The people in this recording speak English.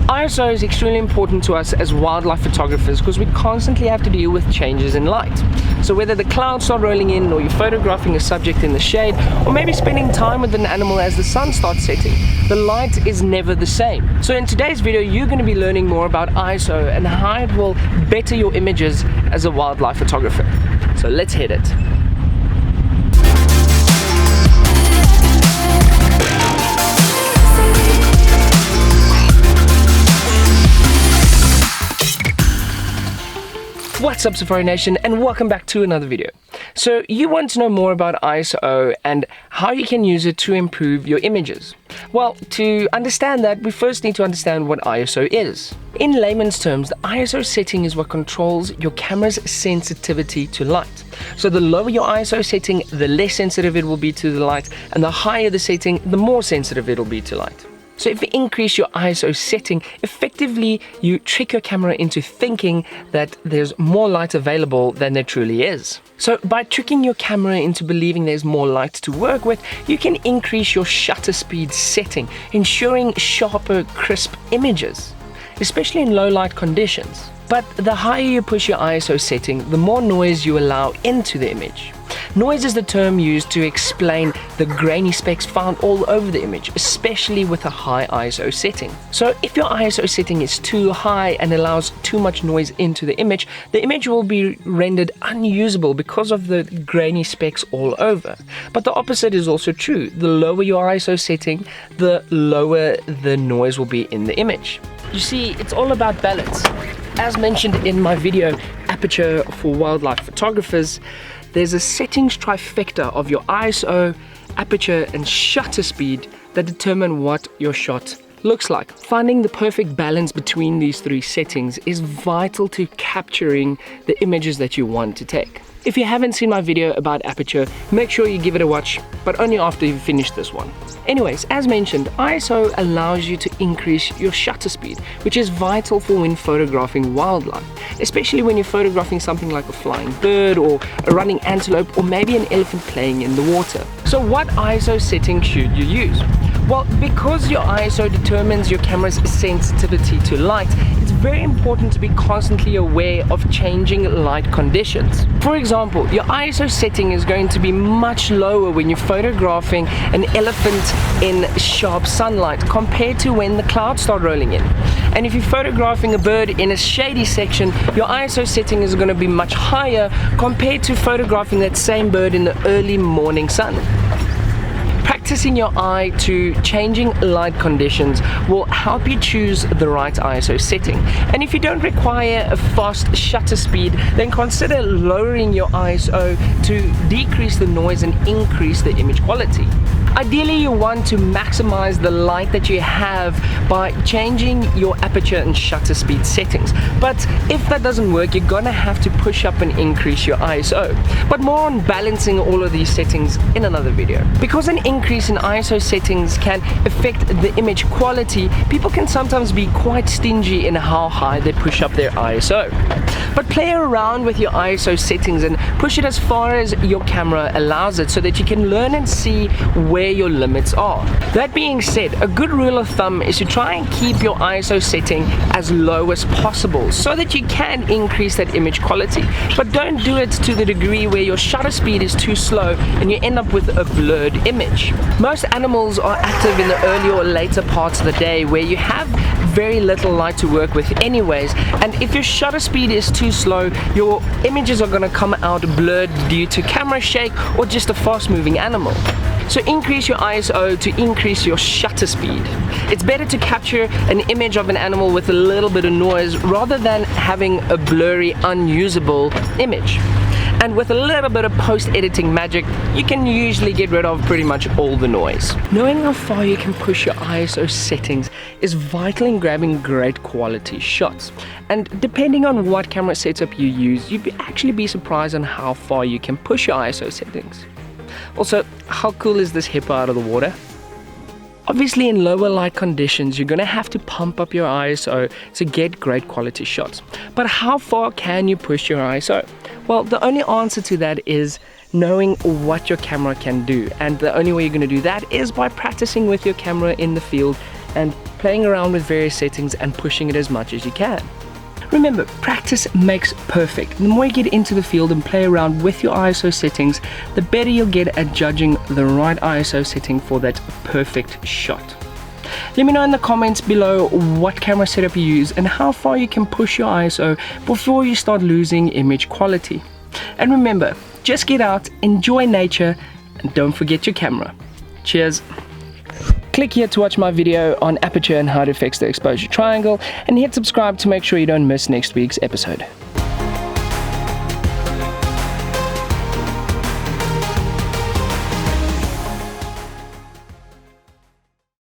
ISO is extremely important to us as wildlife photographers because we constantly have to deal with changes in light. So whether the clouds start rolling in, or you're photographing a subject in the shade, or maybe spending time with an animal as the sun starts setting, the light is never the same. So in today's video, you're going to be learning more about ISO and how it will better your images as a wildlife photographer. So let's hit it. What's up, Safari Nation, and welcome back to another video. So you want to know more about ISO and how you can use it to improve your images. Well, to understand that, we first need to understand what ISO is. In layman's terms, the ISO setting is what controls your camera's sensitivity to light. So the lower your ISO setting, the less sensitive it will be to the light, and the higher the setting, the more sensitive it will be to light. So if you increase your ISO setting, effectively you trick your camera into thinking that there's more light available than there truly is. So by tricking your camera into believing there's more light to work with, you can increase your shutter speed setting, ensuring sharper, crisp images, especially in low light conditions. But the higher you push your ISO setting, the more noise you allow into the image. Noise is the term used to explain the grainy specks found all over the image, especially with a high ISO setting. So if your ISO setting is too high and allows too much noise into the image will be rendered unusable because of the grainy specks all over. But the opposite is also true. The lower your ISO setting, the lower the noise will be in the image. You see, it's all about balance. As mentioned in my video, Aperture for Wildlife Photographers, there's a settings trifecta of your ISO, aperture, and shutter speed that determine what your shot looks like. Finding the perfect balance between these three settings is vital to capturing the images that you want to take. If you haven't seen my video about aperture, make sure you give it a watch, but only after you've finished this one. Anyways, as mentioned, ISO allows you to increase your shutter speed, which is vital for when photographing wildlife, especially when you're photographing something like a flying bird or a running antelope or maybe an elephant playing in the water. So what ISO setting should you use? Well, because your ISO determines your camera's sensitivity to light, it's very important to be constantly aware of changing light conditions. For example, your ISO setting is going to be much lower when you're photographing an elephant in sharp sunlight compared to when the clouds start rolling in. And if you're photographing a bird in a shady section, your ISO setting is going to be much higher compared to photographing that same bird in the early morning sun. Practicing your eye to changing light conditions will help you choose the right ISO setting. And if you don't require a fast shutter speed, then consider lowering your ISO to decrease the noise and increase the image quality. Ideally, you want to maximize the light that you have by changing your aperture and shutter speed settings. But if that doesn't work, you're gonna have to push up and increase your ISO. But more on balancing all of these settings in another video. Because an increase in ISO settings can affect the image quality, people can sometimes be quite stingy in how high they push up their ISO. But play around with your ISO settings and push it as far as your camera allows it so that you can learn and see where your limits are. That being said, a good rule of thumb is to try and keep your ISO setting as low as possible so that you can increase that image quality. But don't do it to the degree where your shutter speed is too slow and you end up with a blurred image. Most animals are active in the early or later parts of the day where you have very little light to work with anyways, and if your shutter speed is too slow, your images are going to come out blurred due to camera shake or just a fast moving animal. So increase your ISO to increase your shutter speed. It's better to capture an image of an animal with a little bit of noise rather than having a blurry, unusable image. And with a little bit of post-editing magic, you can usually get rid of pretty much all the noise. Knowing how far you can push your ISO settings is vital in grabbing great quality shots. And depending on what camera setup you use, you'd actually be surprised on how far you can push your ISO settings. Also, how cool is this hippo out of the water? Obviously, in lower light conditions, you're going to have to pump up your ISO to get great quality shots. But how far can you push your ISO? Well, the only answer to that is knowing what your camera can do. And the only way you're going to do that is by practicing with your camera in the field and playing around with various settings and pushing it as much as you can. Remember, practice makes perfect. The more you get into the field and play around with your ISO settings, the better you'll get at judging the right ISO setting for that perfect shot. Let me know in the comments below what camera setup you use and how far you can push your ISO before you start losing image quality. And remember, just get out, enjoy nature, and don't forget your camera. Cheers! Click here to watch my video on aperture and how to fix the exposure triangle, and hit subscribe to make sure you don't miss next week's episode.